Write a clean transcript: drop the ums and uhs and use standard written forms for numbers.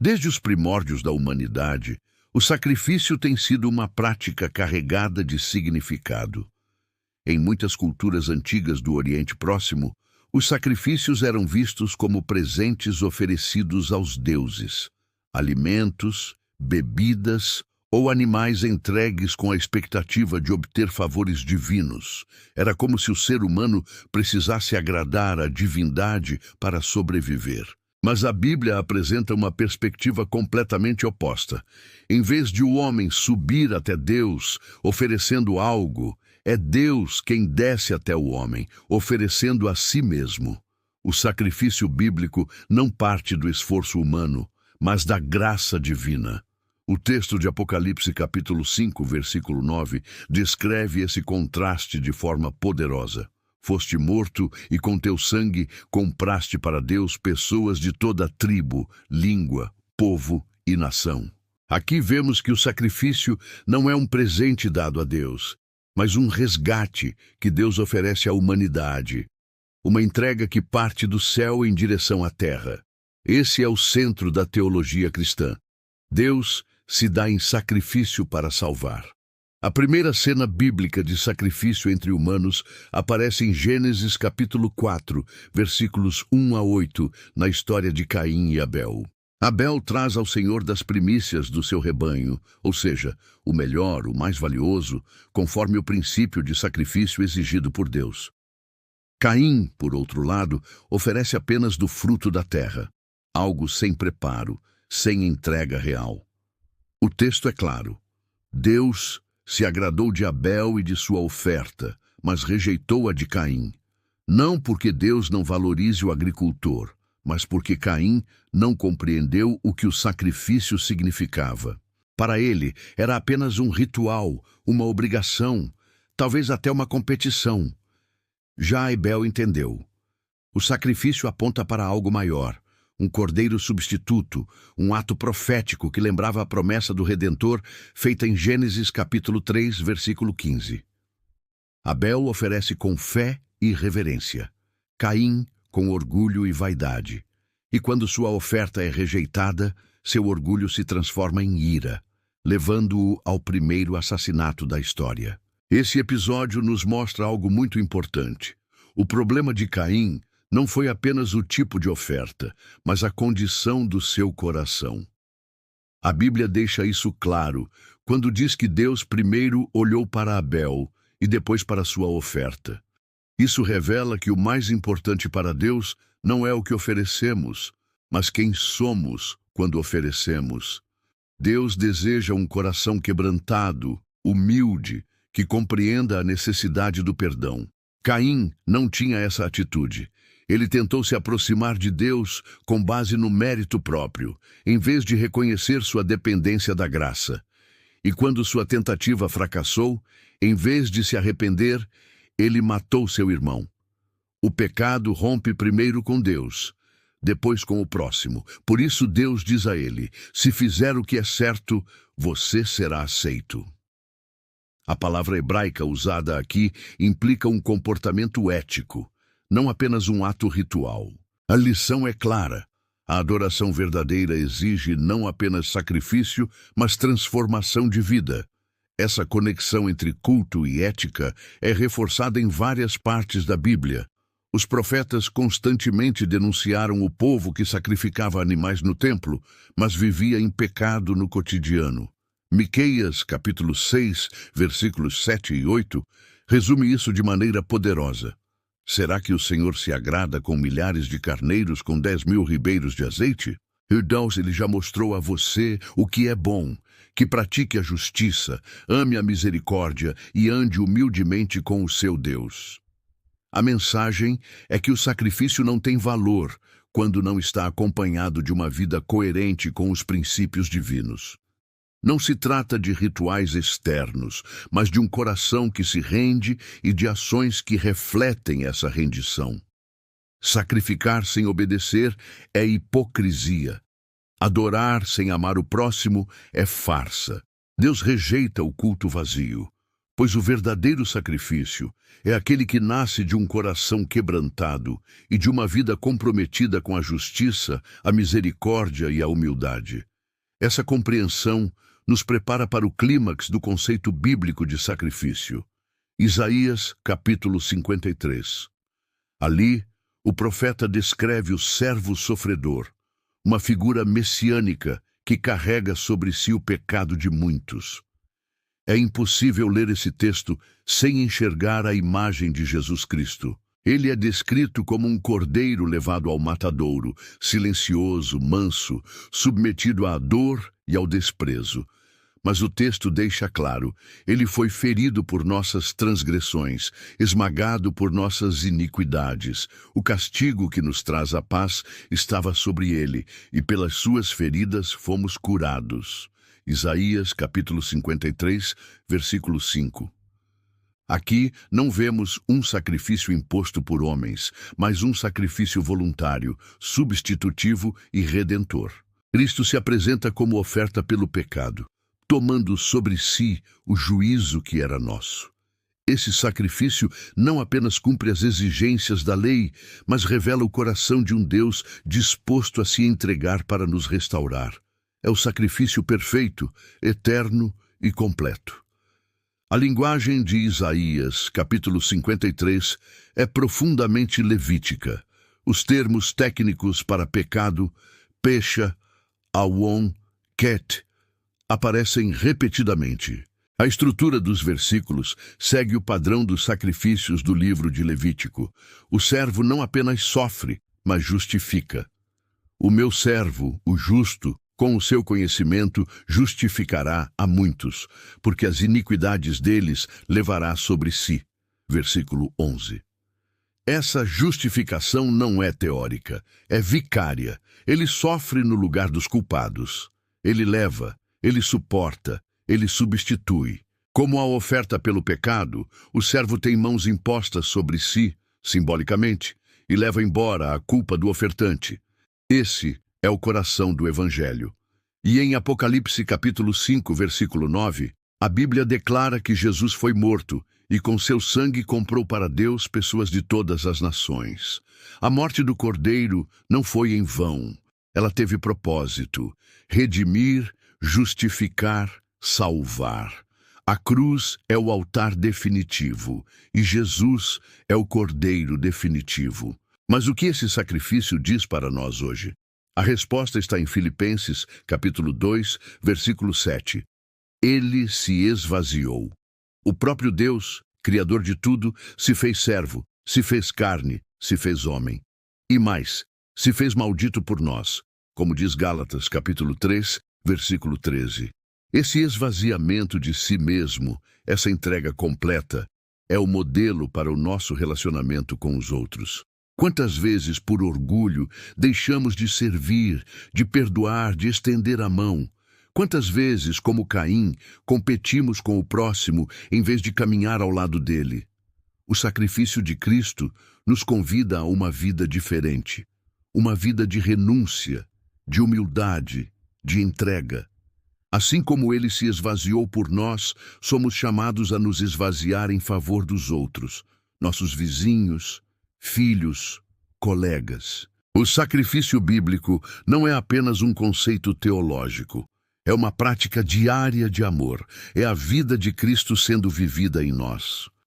Desde os primórdios da humanidade, o sacrifício tem sido uma prática carregada de significado. Em muitas culturas antigas do Oriente Próximo, os sacrifícios eram vistos como presentes oferecidos aos deuses, alimentos, bebidas ou animais entregues com a expectativa de obter favores divinos. Era como se o ser humano precisasse agradar à divindade para sobreviver. Mas a Bíblia apresenta uma perspectiva completamente oposta. Em vez de o homem subir até Deus oferecendo algo, é Deus quem desce até o homem, oferecendo a si mesmo. O sacrifício bíblico não parte do esforço humano, mas da graça divina. O texto de Apocalipse capítulo 5, versículo 9, descreve esse contraste de forma poderosa. Foste morto e com teu sangue compraste para Deus pessoas de toda tribo, língua, povo e nação. Aqui vemos que o sacrifício não é um presente dado a Deus, mas um resgate que Deus oferece à humanidade. Uma entrega que parte do céu em direção à terra. Esse é o centro da teologia cristã. Deus se dá em sacrifício para salvar. A primeira cena bíblica de sacrifício entre humanos aparece em Gênesis capítulo 4, versículos 1 a 8, na história de Caim e Abel. Abel traz ao Senhor das primícias do seu rebanho, ou seja, o melhor, o mais valioso, conforme o princípio de sacrifício exigido por Deus. Caim, por outro lado, oferece apenas do fruto da terra, algo sem preparo, sem entrega real. O texto é claro. Deus se agradou de Abel e de sua oferta, mas rejeitou a de Caim. Não porque Deus não valorize o agricultor, mas porque Caim não compreendeu o que o sacrifício significava. Para ele, era apenas um ritual, uma obrigação, talvez até uma competição. Já Abel entendeu. O sacrifício aponta para algo maior. Um cordeiro substituto, um ato profético que lembrava a promessa do Redentor feita em Gênesis capítulo 3, versículo 15. Abel oferece com fé e reverência. Caim com orgulho e vaidade. E quando sua oferta é rejeitada, seu orgulho se transforma em ira, levando-o ao primeiro assassinato da história. Esse episódio nos mostra algo muito importante. O problema de Caim não foi apenas o tipo de oferta, mas a condição do seu coração. A Bíblia deixa isso claro quando diz que Deus primeiro olhou para Abel e depois para sua oferta. Isso revela que o mais importante para Deus não é o que oferecemos, mas quem somos quando oferecemos. Deus deseja um coração quebrantado, humilde, que compreenda a necessidade do perdão. Caim não tinha essa atitude. Ele tentou se aproximar de Deus com base no mérito próprio, em vez de reconhecer sua dependência da graça. E quando sua tentativa fracassou, em vez de se arrepender, ele matou seu irmão. O pecado rompe primeiro com Deus, depois com o próximo. Por isso Deus diz a ele: se fizer o que é certo, você será aceito. A palavra hebraica usada aqui implica um comportamento ético, não apenas um ato ritual. A lição é clara. A adoração verdadeira exige não apenas sacrifício, mas transformação de vida. Essa conexão entre culto e ética é reforçada em várias partes da Bíblia. Os profetas constantemente denunciaram o povo que sacrificava animais no templo, mas vivia em pecado no cotidiano. Miqueias, capítulo 6, versículos 7 e 8, resume isso de maneira poderosa. Será que o Senhor se agrada com milhares de carneiros com 10.000 ribeiros de azeite? Então ele já mostrou a você o que é bom, que pratique a justiça, ame a misericórdia e ande humildemente com o seu Deus. A mensagem é que o sacrifício não tem valor quando não está acompanhado de uma vida coerente com os princípios divinos. Não se trata de rituais externos, mas de um coração que se rende e de ações que refletem essa rendição. Sacrificar sem obedecer é hipocrisia. Adorar sem amar o próximo é farsa. Deus rejeita o culto vazio. Pois o verdadeiro sacrifício é aquele que nasce de um coração quebrantado e de uma vida comprometida com a justiça, a misericórdia e a humildade. Essa compreensão nos prepara para o clímax do conceito bíblico de sacrifício. Isaías, capítulo 53. Ali, o profeta descreve o servo sofredor, uma figura messiânica que carrega sobre si o pecado de muitos. É impossível ler esse texto sem enxergar a imagem de Jesus Cristo. Ele é descrito como um cordeiro levado ao matadouro, silencioso, manso, submetido à dor e ao desprezo. Mas o texto deixa claro, ele foi ferido por nossas transgressões, esmagado por nossas iniquidades. O castigo que nos traz a paz estava sobre ele, e pelas suas feridas fomos curados. Isaías, capítulo 53, versículo 5. Aqui não vemos um sacrifício imposto por homens, mas um sacrifício voluntário, substitutivo e redentor. Cristo se apresenta como oferta pelo pecado, tomando sobre si o juízo que era nosso. Esse sacrifício não apenas cumpre as exigências da lei, mas revela o coração de um Deus disposto a se entregar para nos restaurar. É o sacrifício perfeito, eterno e completo. A linguagem de Isaías, capítulo 53, é profundamente levítica. Os termos técnicos para pecado, pesha, awon, ket, aparecem repetidamente. A estrutura dos versículos segue o padrão dos sacrifícios do livro de Levítico. O servo não apenas sofre, mas justifica. O meu servo, o justo, com o seu conhecimento, justificará a muitos, porque as iniquidades deles levará sobre si. Versículo 11. Essa justificação não é teórica, é vicária. Ele sofre no lugar dos culpados. Ele leva, ele suporta, ele substitui. Como a oferta pelo pecado, o servo tem mãos impostas sobre si, simbolicamente, e leva embora a culpa do ofertante. Esse é o coração do Evangelho. E em Apocalipse capítulo 5, versículo 9, a Bíblia declara que Jesus foi morto e com seu sangue comprou para Deus pessoas de todas as nações. A morte do Cordeiro não foi em vão. Ela teve propósito: redimir, justificar, salvar. A cruz é o altar definitivo e Jesus é o Cordeiro definitivo. Mas o que esse sacrifício diz para nós hoje? A resposta está em Filipenses, capítulo 2, versículo 7. Ele se esvaziou. O próprio Deus, Criador de tudo, se fez servo, se fez carne, se fez homem. E mais, se fez maldito por nós, como diz Gálatas, capítulo 3, versículo 13. Esse esvaziamento de si mesmo, essa entrega completa, é o modelo para o nosso relacionamento com os outros. Quantas vezes, por orgulho, deixamos de servir, de perdoar, de estender a mão? Quantas vezes, como Caim, competimos com o próximo em vez de caminhar ao lado dele? O sacrifício de Cristo nos convida a uma vida diferente, uma vida de renúncia, de humildade, de entrega. Assim como ele se esvaziou por nós, somos chamados a nos esvaziar em favor dos outros, nossos vizinhos, filhos, colegas. O sacrifício bíblico não é apenas um conceito teológico. É uma prática diária de amor. É a vida de Cristo sendo vivida em nós.